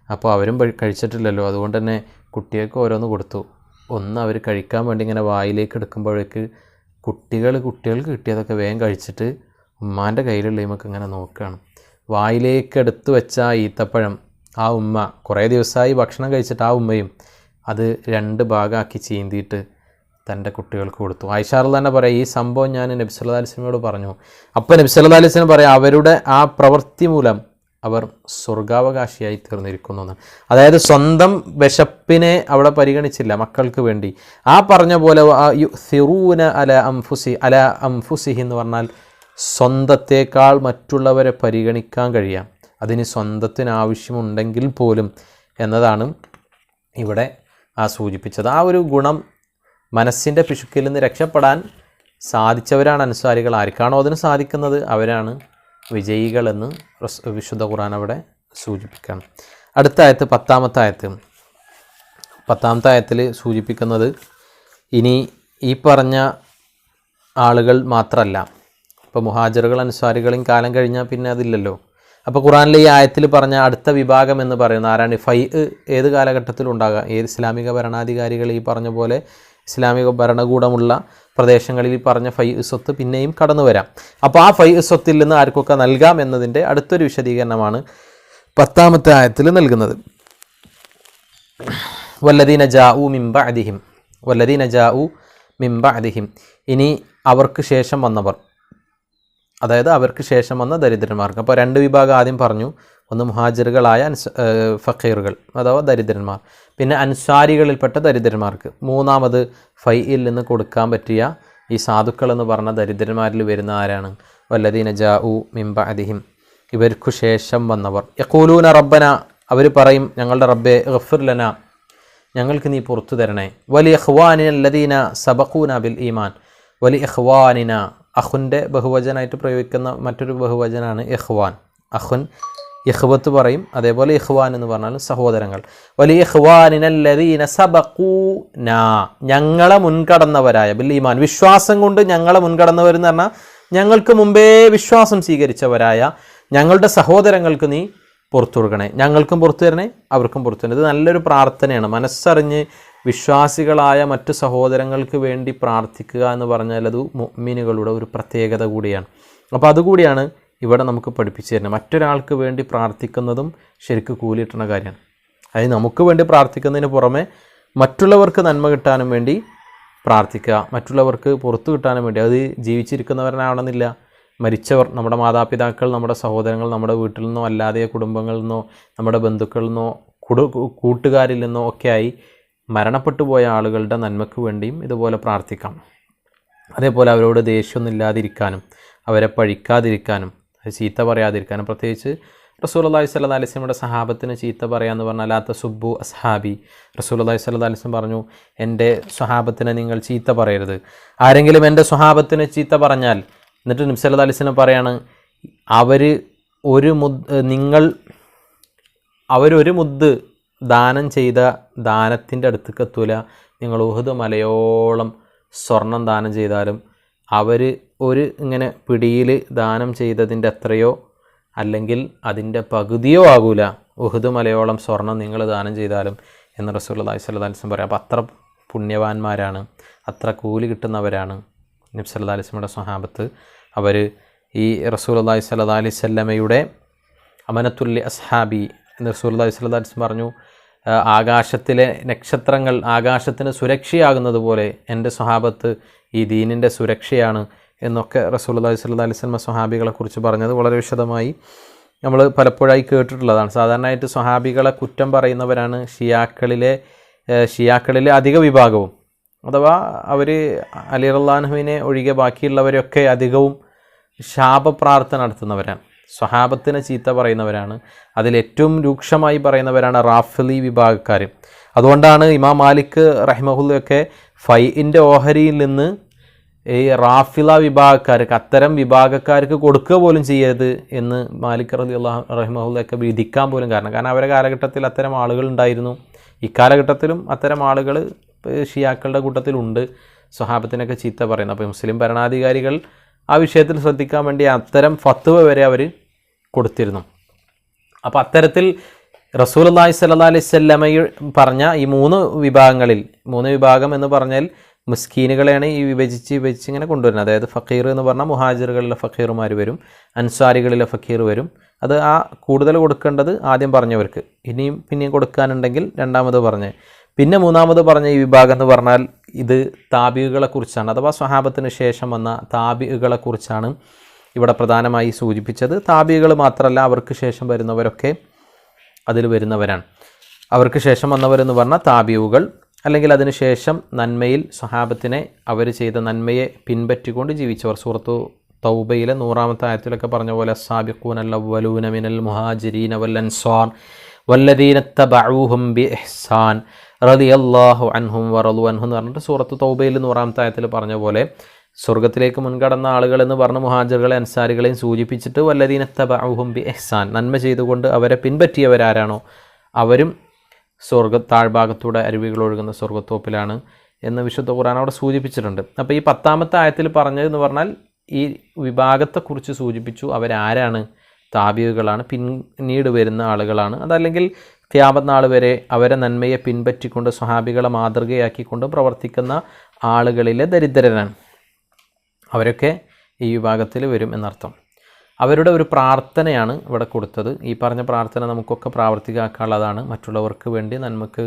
അപ്പോൾ അവരും കഴിച്ചിട്ടില്ലല്ലോ, അതുകൊണ്ട് തന്നെ കുട്ടികൾക്ക് ഓരോന്ന് കൊടുത്തു. ഒന്ന് അവർ കഴിക്കാൻ വേണ്ടി ഇങ്ങനെ വായിലേക്ക് എടുക്കുമ്പോഴേക്ക് കുട്ടികൾക്ക് കിട്ടിയതൊക്കെ വേഗം കഴിച്ചിട്ട് ഉമ്മാൻ്റെ കയ്യിലുള്ള ഇമൊക്കെ ഇങ്ങനെ നോക്കുകയാണ്. വായിലേക്ക് എടുത്തു വെച്ച ഈത്തപ്പഴം ആ ഉമ്മ കുറേ ദിവസമായി ഭക്ഷണം കഴിച്ചിട്ട് ആ ഉമ്മയും അത് 2 ഭാഗമാക്കി ചീന്തിയിട്ട് തൻ്റെ കുട്ടികൾക്ക് കൊടുത്തു. ആയിഷ റളിയല്ലാഹു അൻഹ പറയാം, ഈ സംഭവം ഞാൻ നബി സല്ലല്ലാഹു അലൈഹി വസല്ലമയോട് പറഞ്ഞു. അപ്പോൾ നബി സല്ലല്ലാഹു അലൈഹി വസല്ലം പറയാം, അവരുടെ ആ പ്രവൃത്തി മൂലം അവർ സ്വർഗാവകാശിയായി തീർന്നിരിക്കുന്നു എന്നാണ്. അതായത് സ്വന്തം വിശപ്പിനെ അവിടെ പരിഗണിച്ചില്ല മക്കൾക്ക് വേണ്ടി. ആ പറഞ്ഞ പോലെ യുസിറൂന അല അൻഫുസിഹി എന്ന് പറഞ്ഞാൽ സ്വന്തത്തേക്കാൾ മറ്റുള്ളവരെ പരിഗണിക്കാൻ കഴിയാം, അതിന് സ്വന്തത്തിന് ആവശ്യമുണ്ടെങ്കിൽ പോലും എന്നതാണ് ഇവിടെ സൂചിപ്പിച്ചത്. ആ ഒരു ഗുണം മനസ്സിൻ്റെ പിശുക്കിൽ നിന്ന് രക്ഷപ്പെടാൻ സാധിച്ചവരാണ് അൻസാരികൾ. ആർക്കാണോ അതിന് സാധിക്കുന്നത് അവരാണ് വിജയികളെന്ന് വിശുദ്ധ ഖുർആൻ അവിടെ സൂചിപ്പിക്കുകയാണ്. അടുത്ത ആയത്ത് 10-ാമത്തെ ആയത്ത്. 10-ാമത്തെ ആയത്തിൽ സൂചിപ്പിക്കുന്നത് ഇനി ഈ പറഞ്ഞ ആളുകൾ മാത്രമല്ല, ഇപ്പോൾ മുഹാജിറുകൾ അൻസാരികളും കാലം കഴിഞ്ഞാൽ പിന്നെ അതില്ലല്ലോ. അപ്പോൾ ഖുർആനിലെ ഈ ആയത്തിൽ പറഞ്ഞ അടുത്ത വിഭാഗം എന്ന് പറയുന്നത് ആരാണ്? ഏത് കാലഘട്ടത്തിലും ഉണ്ടാകാം. ഏത് ഇസ്ലാമിക ഭരണാധികാരികൾ ഈ പറഞ്ഞ പോലെ ഇസ്ലാമിക ഭരണകൂടമുള്ള പ്രദേശങ്ങളിൽ പറഞ്ഞ സ്വത്ത് പിന്നെയും കടന്നു വരാം. അപ്പോൾ ആ സ്വത്തിൽ നിന്ന് ആർക്കൊക്കെ നൽകാം എന്നതിൻ്റെ അടുത്തൊരു വിശദീകരണമാണ് 10-ാമത്തെ ആയത്തിൽ നൽകുന്നത്. വല്ലദീന ജാഊ മിൻ ബഅദിഹിം, ഇനി അവർക്ക് ശേഷം വന്നവർ, അതായത് അവർക്ക് ശേഷം വന്ന ദരിദ്രന്മാർക്ക്. അപ്പോൾ 2 വിഭാഗം ആദ്യം പറഞ്ഞു, ഒന്ന് മുഹാജിറുകളായ ഫഖീറുകൾ അഥവാ ദരിദ്രന്മാർ, പിന്നെ അൻസാരികളിൽപ്പെട്ട ദരിദ്രന്മാർക്ക്, 3ാമത് ഫൈയിൽ നിന്ന് കൊടുക്കാൻ പറ്റിയ ഈ സാധുക്കൾ എന്ന് പറഞ്ഞ ദരിദ്രന്മാരിൽ വരുന്ന ആരാണ്? വല്ലദീന ജാഊ മിൻ ബഅദിഹിം, ഇവർക്കു ശേഷം വന്നവർ. യഖൂലൂന റബ്ബന, അവർ പറയും ഞങ്ങളുടെ റബ്ബേ ഗഫിർ ലന, ഞങ്ങൾക്ക് നീ പുറത്തു തരണേ. വലി ഇഖ്വാനിന അല്ലദീന സബഖൂന ബിൽ ഈമാൻ, വലി ഇഖ്വാനിന, അഖുൻ്റെ ബഹുവചനായിട്ട് പ്രയോഗിക്കുന്ന മറ്റൊരു ബഹുവചനാണ് ഇഖ്വാൻ. അഖുൻ ഇഖ്വത്ത് പറയും. അതേപോലെ ഇഖ്വാൻ എന്ന് പറഞ്ഞാൽ സഹോദരങ്ങൾ. വലിയ ഇഖ്വാനിനല്ലദീന സബഖൂനാ, ഞങ്ങളെ മുൻകടന്നവരായ ബിൽ ഈമാൻ, വിശ്വാസം കൊണ്ട് ഞങ്ങളെ മുൻകടന്നവരെന്ന് പറഞ്ഞാൽ ഞങ്ങൾക്ക് മുമ്പേ വിശ്വാസം സ്വീകരിച്ചവരായ ഞങ്ങളുടെ സഹോദരങ്ങൾക്ക് നീ പുറത്തു കൊടുക്കണേ, ഞങ്ങൾക്കും പുറത്തു തരണേ അവർക്കും പുറത്തു തരണേ. ഇത് നല്ലൊരു പ്രാർത്ഥനയാണ്. മനസ്സറിഞ്ഞ് വിശ്വാസികളായ മറ്റു സഹോദരങ്ങൾക്ക് വേണ്ടി പ്രാർത്ഥിക്കുക എന്ന് പറഞ്ഞാൽ അത് മുഅ്മിനുകളുടെ ഒരു പ്രത്യേകത കൂടിയാണ്. അപ്പോൾ അതുകൂടിയാണ് ഇവിടെ നമുക്ക് പഠിപ്പിച്ചു തരുന്നത്. മറ്റൊരാൾക്ക് വേണ്ടി പ്രാർത്ഥിക്കുന്നതും ശരിക്ക് കൂലി കിട്ടുന്ന കാര്യമാണ്. അതായത് നമുക്ക് വേണ്ടി പ്രാർത്ഥിക്കുന്നതിന് പുറമെ മറ്റുള്ളവർക്ക് നന്മ കിട്ടാനും വേണ്ടി പ്രാർത്ഥിക്കുക, മറ്റുള്ളവർക്ക് പുറത്തു കിട്ടാനും വേണ്ടി. അത് ജീവിച്ചിരിക്കുന്നവരനാവണമെന്നില്ല, മരിച്ചവർ, നമ്മുടെ മാതാപിതാക്കൾ, നമ്മുടെ സഹോദരങ്ങൾ, നമ്മുടെ വീട്ടിൽ നിന്നോ അല്ലാതെ കുടുംബങ്ങളിൽ നിന്നോ നമ്മുടെ ബന്ധുക്കളിൽ നിന്നോ കൂട്ടുകാരിൽ നിന്നോ ഒക്കെയായി മരണപ്പെട്ടു പോയ ആളുകളുടെ നന്മയ്ക്ക് വേണ്ടിയും ഇതുപോലെ പ്രാർത്ഥിക്കാം. അതേപോലെ അവരോട് ദേഷ്യമൊന്നും ഇല്ലാതിരിക്കാനും അവരെ പഴിക്കാതിരിക്കാനും ചീത്ത പറയാതിരിക്കാനും. പ്രത്യേകിച്ച് റസൂലുള്ളാഹി സ്വല്ലല്ലാഹി അലൈഹി വസല്ലമയുടെ സഹാബത്തിന് ചീത്ത പറയാമെന്ന് പറഞ്ഞാൽ ലാ തസുബ്ബു അസ്ഹാബി. റസൂലുള്ളാഹി സ്വല്ലല്ലാഹി അലൈഹി വസല്ലം പറഞ്ഞു, എൻ്റെ സ്വഹാബത്തിനെ നിങ്ങൾ ചീത്ത പറയരുത്. ആരെങ്കിലും എൻ്റെ സ്വഹാബത്തിനെ ചീത്ത പറഞ്ഞാൽ, എന്നിട്ട് നബി സല്ലല്ലാഹി അലൈഹി വസല്ലം പറയാണ്, അവരൊരു മുദ്ദ് ദാനം ചെയ്ത ദാനത്തിൻ്റെ അടുത്തേക്ക് എത്തൂല. നിങ്ങൾ ഉഹുദ് മലയോളം സ്വർണം ദാനം ചെയ്താലും അവർ ഒരു ഇങ്ങനെ പിടിയിൽ ദാനം ചെയ്തതിൻ്റെ അത്രയോ അല്ലെങ്കിൽ അതിൻ്റെ പകുതിയോ ആകൂല ഉഹുദ് മലയോളം സ്വർണം നിങ്ങൾ ദാനം ചെയ്താലും എന്ന് റസൂലുള്ളാഹി സ്വല്ലല്ലാഹി അലൈഹി വസല്ലം പറയാം. അപ്പോൾ അത്ര പുണ്യവാന്മാരാണ്, അത്ര കൂലി കിട്ടുന്നവരാണ് നബി സല്ലല്ലാഹി അലൈഹി വസല്ലമയുടെ സ്വഹാബത്ത്. അവർ ഈ റസൂലുള്ളാഹി സ്വല്ലല്ലാഹി അലൈഹി വസല്ലമയുടെ അമനത്തുൽ അസ്ഹാബി എന്ന് റസൂലുള്ളാഹി സ്വല്ലല്ലാഹി അലൈഹി വസല്ലം പറഞ്ഞു, ആകാശത്തിലെ നക്ഷത്രങ്ങൾ ആകാശത്തിന് സുരക്ഷയാകുന്നത് പോലെ എൻ്റെ സ്വഹാബത്ത് ഈ ദീനിൻ്റെ സുരക്ഷയാണ് എന്നൊക്കെ റസൂലുള്ളാഹി സ്വല്ലല്ലാഹി അലൈഹി വസല്ലം സ്വഹാബികളെക്കുറിച്ച് പറഞ്ഞത് വളരെ വിശദമായി നമ്മൾ പലപ്പോഴായി കേട്ടിട്ടുള്ളതാണ്. സാധാരണയായിട്ട് സ്വഹാബികളെ കുറ്റം പറയുന്നവരാണ് ഷിയാക്കളിലെ അധിക വിഭാഗവും. അഥവാ അവർ അലി റളിയല്ലാഹു അൻഹുവിനെ ഒഴികെ ബാക്കിയുള്ളവരൊക്കെ അധികവും ശാപപ്രാർത്ഥന നടത്തുന്നവരാണ്, സ്വഹാബത്തിനെ ചീത്ത പറയുന്നവരാണ്. അതിലേറ്റവും രൂക്ഷമായി പറയുന്നവരാണ് റാഫിളി വിഭാഗക്കാർ. അതുകൊണ്ടാണ് ഇമാം മാലിക് റഹിമഹുല്ലയൊക്കെ ഫൈഇൻ്റെ ഓഹരിയിൽ നിന്ന് ഈ റാഫിള വിഭാഗക്കാർക്ക്, അത്തരം വിഭാഗക്കാർക്ക് കൊടുക്കുക പോലും ചെയ്യരുത് എന്ന് മാലിക് റഹിമഹുല്ലയൊക്കെ വിധിക്കാൻ പോലും കാരണം അവരുടെ കാലഘട്ടത്തിൽ അത്തരം ആളുകൾ ഉണ്ടായിരുന്നു. ഇക്കാലഘട്ടത്തിലും അത്തരം ആളുകൾ ഷിയാക്കളുടെ കൂട്ടത്തിലുണ്ട്, സ്വഹാബത്തിനൊക്കെ ചീത്ത പറയുന്നത്. അപ്പോൾ മുസ്ലിം ഭരണാധികാരികൾ ആ വിഷയത്തിൽ ശ്രദ്ധിക്കാൻ വേണ്ടി അത്തരം ഫത്വ വരെ അവർ കൊടുത്തിരുന്നു. അപ്പോൾ അത്തരത്തിൽ റസൂലുള്ളാഹി സ്വല്ലല്ലാഹി അലൈഹി വസല്ലം പറഞ്ഞ ഈ മൂന്ന് വിഭാഗം എന്ന് പറഞ്ഞാൽ മിസ്കീനുകളെയാണ് ഈ വിഭജിച്ച് ഇങ്ങനെ കൊണ്ടുവരുന്നത്. അതായത് ഫക്കീർ എന്ന് പറഞ്ഞാൽ മുഹാജിറുകളിലെ ഫക്കീറുമാർ വരും, അൻസാരികളിലെ ഫക്കീർ വരും. അത് ആ കൂടുതൽ കൊടുക്കേണ്ടത് ആദ്യം പറഞ്ഞവർക്ക്, പിന്നെയും കൊടുക്കാനുണ്ടെങ്കിൽ രണ്ടാമത് പറഞ്ഞ്. പിന്നെ മൂന്നാമത് പറഞ്ഞ ഈ വിഭാഗം എന്ന് പറഞ്ഞാൽ ഇത് താബികളെക്കുറിച്ചാണ്, അഥവാ സ്വഹാബത്തിന് ശേഷം വന്ന താബികളെക്കുറിച്ചാണ് ഇവിടെ പ്രധാനമായി സൂചിപ്പിച്ചത്. താബികൾ മാത്രമല്ല, അവർക്ക് ശേഷം വരുന്നവരൊക്കെ അതിൽ വരുന്നവരാണ്. അവർക്ക് ശേഷം വന്നവരെന്ന് പറഞ്ഞാൽ താബിയുകൾ, അല്ലെങ്കിൽ അതിനുശേഷം നന്മയിൽ സ്വഹാബത്തിനെ അവർ ചെയ്ത നന്മയെ പിൻപറ്റിക്കൊണ്ട് ജീവിച്ചവർ. സൂറത്തു തൗബയിലെ 100-ാമത്തെ ആയത്തിലൊക്കെ പറഞ്ഞ പോലെ സാബിഖൂനൽ അവ്വലൂന മിനൽ മുഹാജിരീന വൽ അൻസാർ വല്ലദീന തബഊഹും ബിഇഹ്സാൻ റളിയല്ലാഹു അൻഹും വറളു അൻഹു എന്ന് പറഞ്ഞിട്ട് സൂറത്തു തൗബയിൽ 100-ാമത്തെ ആയത്തിൽ പറഞ്ഞ പോലെ സ്വർഗ്ഗത്തിലേക്ക് മുൻകടന്ന ആളുകൾ എന്ന് പറഞ്ഞ മുഹാജിറുകളെ അൻസാരികളെയും സൂചിപ്പിച്ചിട്ട് വല്ലദീന തബഊഹും ബിഇഹ്സാൻ, നന്മ ചെയ്തുകൊണ്ട് അവരെ പിൻപറ്റിയവരാരാണോ അവരും താഴ്ഭാഗത്തൂടെ അരുവികൾ ഒഴുകുന്ന സ്വർഗ്ഗത്തോപ്പിലാണ് എന്ന് വിശുദ്ധ ഖുർആൻ അവിടെ സൂചിപ്പിച്ചിട്ടുണ്ട്. അപ്പോൾ ഈ 10-ാമത്തെ ആയത്തിൽ പറഞ്ഞതെന്ന് പറഞ്ഞാൽ ഈ വിഭാഗത്തെക്കുറിച്ച് സൂചിപ്പിച്ചു. അവരാരാണ്? താബികളാണ്, പിന്നീട് വരുന്ന ആളുകളാണ്. അതല്ലെങ്കിൽ ഖിയാമത്ത് നാൾ വരെ അവരെ നന്മയെ പിൻപറ്റിക്കൊണ്ട് സ്വഹാബികളെ മാതൃകയാക്കിക്കൊണ്ട് പ്രവർത്തിക്കുന്ന ആളുകളിലെ ദരിദ്രരാണ്. അവരൊക്കെ ഈ വിഭാഗത്തിൽ വരും എന്നർത്ഥം. അവരുടെ ഒരു പ്രാർത്ഥനയാണ് ഇവിടെ കൊടുത്തത്. ഈ പറഞ്ഞ പ്രാർത്ഥന നമുക്കൊക്കെ പ്രാവർത്തികമാക്കാനുള്ളതാണ്. മറ്റുള്ളവർക്ക് വേണ്ടി, നന്മക്ക്,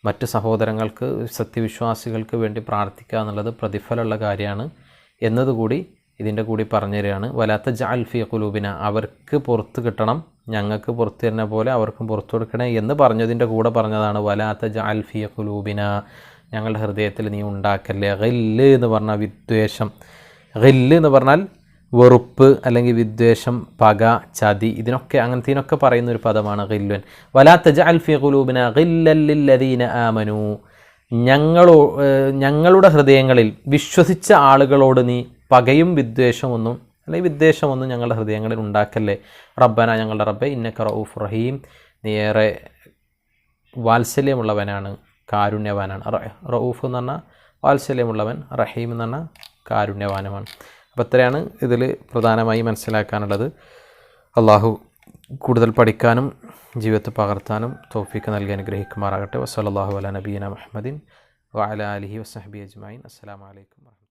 മറ്റ് സഹോദരങ്ങൾക്ക്, സത്യവിശ്വാസികൾക്ക് വേണ്ടി പ്രാർത്ഥിക്കുക എന്നുള്ളത് പ്രതിഫലമുള്ള കാര്യമാണ് എന്നതുകൂടി ഇതിൻ്റെ കൂടി പറഞ്ഞു തരികയാണ്. വലാത്ത ജഅൽ ഫീ ഖുലൂബിന, അവർക്ക് പുറത്ത് കിട്ടണം, ഞങ്ങൾക്ക് പുറത്ത് തരുന്ന പോലെ അവർക്കും പുറത്തു കൊടുക്കണേ എന്ന് പറഞ്ഞതിൻ്റെ കൂടെ പറഞ്ഞതാണ് വലാത്ത ജഅൽ ഫീ ഖുലൂബിന, ഞങ്ങളുടെ ഹൃദയത്തിൽ നീ ഉണ്ടാക്കല്ലേ. ഗില്ല് എന്ന് പറഞ്ഞാൽ വിദ്വേഷം, ഗില്ല് എന്ന് പറഞ്ഞാൽ വെറുപ്പ് അല്ലെങ്കിൽ വിദ്വേഷം, പക, ചതി, അങ്ങനത്തേനൊക്കെ പറയുന്നൊരു പദമാണ് ഗില്ലുൻ. വലാ തജഅൽ ഫീ ഖുലൂബിന ഗില്ലൽ ലില്ലദീന ആമനൂ, ഞങ്ങളുടെ ഹൃദയങ്ങളിൽ വിശ്വസിച്ച ആളുകളോട് നീ പകയും വിദ്വേഷമൊന്നും അല്ലെങ്കിൽ വിദ്വേഷമൊന്നും ഞങ്ങളുടെ ഹൃദയങ്ങളിൽ ഉണ്ടാക്കല്ലേ. റബ്ബന, ഞങ്ങളുടെ റബ്ബെ, ഇന്നക റഊഫ് റഹീം, നീ ഏറെ വാത്സല്യമുള്ളവനാണ്, കാരുണ്യവാനാണ്. റഊഫ് എന്ന് പറഞ്ഞാൽ വാത്സല്യമുള്ളവൻ, റഹീം എന്ന് പറഞ്ഞാൽ കാരുണ്യവാനുമാണ്. അപ്പോൾ ഇത്രയാണ് ഇതിൽ പ്രധാനമായി മനസ്സിലാക്കാനുള്ളത്. അള്ളാഹു കൂടുതൽ പഠിക്കാനും ജീവിതത്തിൽ പകർത്താനും തൗഫീഖ് നൽകി അനുഗ്രഹിക്കുമാറാകട്ടെ. വസ്സലല്ലാഹു അലാ നബീന മുഹമ്മദിൻ വഅലാ ആലിഹി വസഹ്ബിഹി അജ്മഈൻ. അസ്സലാമു അലൈക്കും.